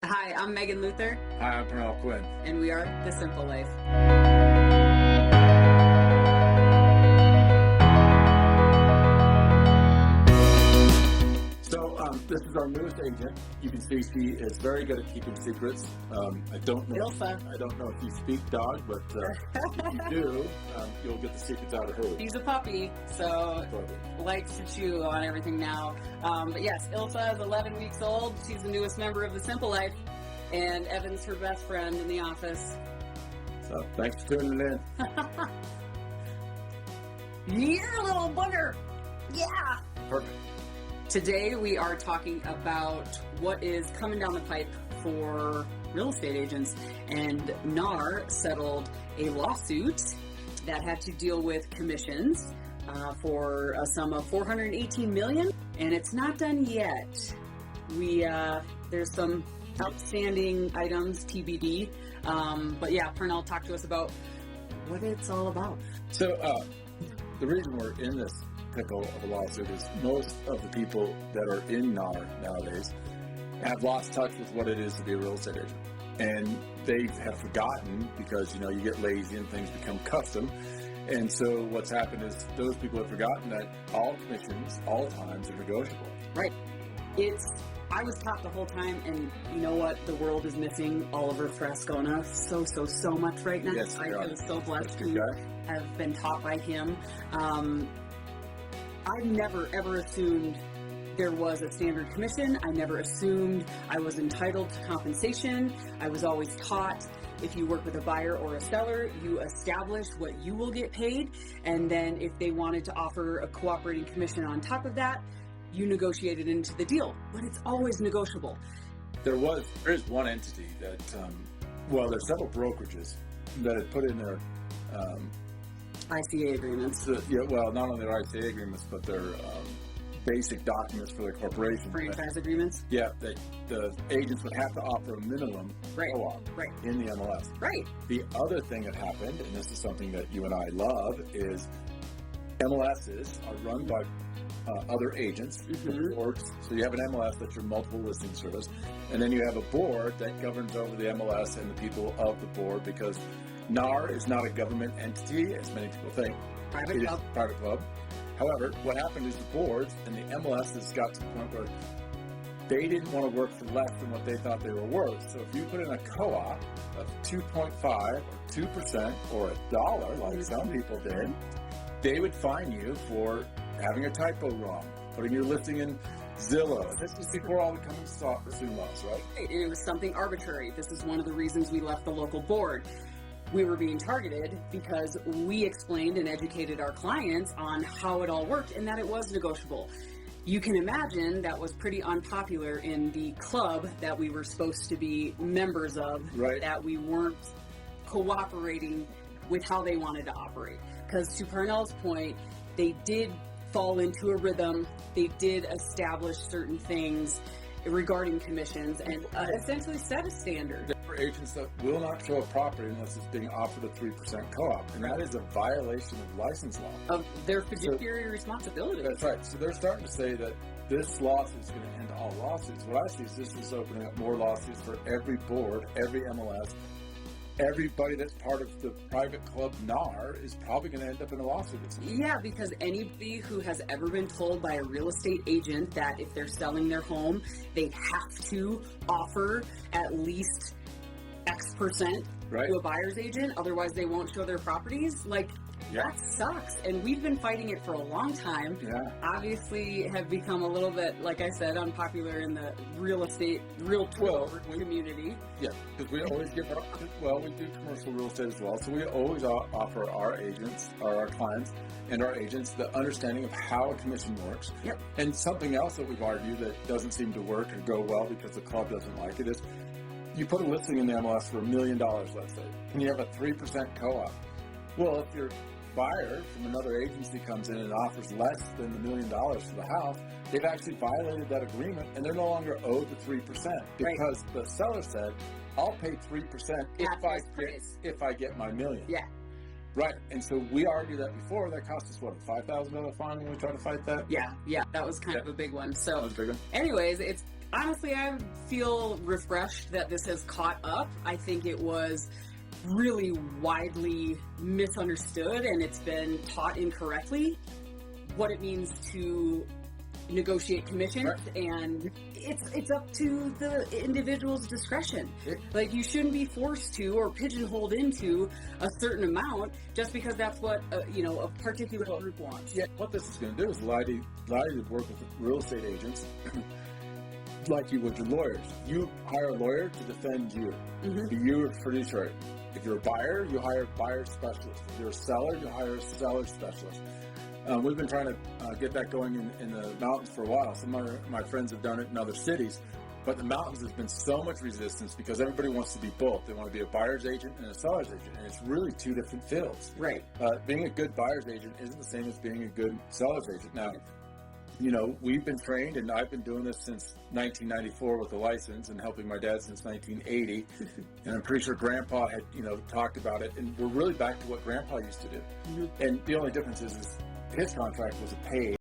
Hi, I'm Megan Luther, Hi, I'm Pernell Quinn. and we are The Simple Life. So this is our newest agent. You can see she is very good at keeping secrets. I don't know. Ilsa. I don't know if you speak dog, but if you do, you'll get the secrets out of her. She's a puppy, so Perfect. likes to chew on everything now. But yes, Ilsa is 11 weeks old. She's the newest member of The Simple Life, and Evan's her best friend in the office. So thanks for tuning in. You're a little booger! Yeah! Perfect. Today we are talking about what is coming down the pipe for real estate agents, and NAR settled a lawsuit that had to deal with commissions for a sum of $418 million, and it's not done yet. There's some outstanding items, TBD, but yeah, Pernell talked to us about what it's all about. So the reason we're in this pickle of a lawsuit is most of the people that are in NAR nowadays have lost touch with what it is to be a real estate agent. And they have forgotten because, you get lazy and things become custom. And so what's happened is those people have forgotten that all commissions, all times are negotiable. Right. I was taught the whole time, and you know what? The world is missing Oliver Frascona so much right now. Yes, I feel so blessed Good to guy. have been taught by him. I've never ever assumed there was a standard commission. I never assumed I was entitled to compensation. I was always taught if you work with a buyer or a seller, you establish what you will get paid, and then if they wanted to offer a cooperating commission on top of that, you negotiate it into the deal. But it's always negotiable. There is one entity that, there's several brokerages that had put in their ICA agreements. not only their ICA agreements, but their basic documents for the corporation. Franchise agreements. Yeah, the agents would have to offer a minimum Right. co-op Right. in the MLS. Right. The other thing that happened, and this is something that you and I love, is MLSs are run by other agents, Mhm. boards. So you have an MLS that's your multiple listing service, and then you have a board that governs over the MLS and the people of the board, because NAR is not a government entity, as many people think. Private It is club. a private club. However, what happened is the boards and the MLSs got to the point where they didn't want to work for less than what they thought they were worth. So if you put in a co-op of 2.5 or 2% or $1, like some people did, they would fine you for having a typo wrong, putting your listing in Zillow. This was before all the coming soon laws, right? It was something arbitrary. This is one of the reasons we left the local board. We were being targeted because we explained and educated our clients on how it all worked and that it was negotiable. You can imagine that was pretty unpopular in the club that we were supposed to be members of, Right. that we weren't cooperating with how they wanted to operate. Because to Pernell's point, they did fall into a rhythm. They did establish certain things regarding commissions and essentially set a standard. There are agents that will not show a property unless it's being offered a 3% co-op, and that is a violation of license law. Of their fiduciary responsibility. That's right. So they're starting to say that this lawsuit is going to end all lawsuits. What I see is this is opening up more lawsuits for every board, every MLS. Everybody that's part of the private club NAR is probably going to end up in a lawsuit. Yeah, because anybody who has ever been told by a real estate agent that if they're selling their home, they have to offer at least X% Right. to a buyer's agent, otherwise they won't show their properties. That sucks. And we've been fighting it for a long time. Yeah. Obviously have become a little bit, like I said, unpopular in the real estate, realtor community. Yeah, because we always we do commercial real estate as well, so we always offer our agents, or our clients, and our agents the understanding of how a commission works. Yep. And something else that we've argued that doesn't seem to work or go well because the club doesn't like it is, you put a listing in the MLS for $1 million, let's say, and you have a 3% co-op. Well, if your buyer from another agency comes in and offers less than the $1 million for the house, they've actually violated that agreement, and they're no longer owed the 3% because the seller said, "I'll pay 3% if I get my $1 million." Yeah. Right, and so we argued that before. That cost us, what, a $5,000 fine when we tried to fight that? Yeah, that was kind of a big one. That So was a big one. anyways, Honestly, I feel refreshed that this has caught up. I think it was really widely misunderstood and it's been taught incorrectly what it means to negotiate commissions, Right. and it's up to the individual's discretion. Like, you shouldn't be forced to or pigeonholed into a certain amount just because that's what a particular group wants. Yeah, what this is going to do is allow you to work with real estate agents like you would your lawyers. You hire a lawyer to defend you. You're a fiduciary. If you're a buyer, you hire a buyer specialist. If you're a seller, you hire a seller specialist. We've been trying to get that going in the mountains for a while. Some of my friends have done it in other cities. But the mountains, there's been so much resistance because everybody wants to be both. They want to be a buyer's agent and a seller's agent, and it's really two different fields. Right. Being a good buyer's agent isn't the same as being a good seller's agent. Now, we've been trained, and I've been doing this since 1994 with a license and helping my dad since 1980. And I'm pretty sure Grandpa had, talked about it. And we're really back to what Grandpa used to do. And the only difference is his contract was a paid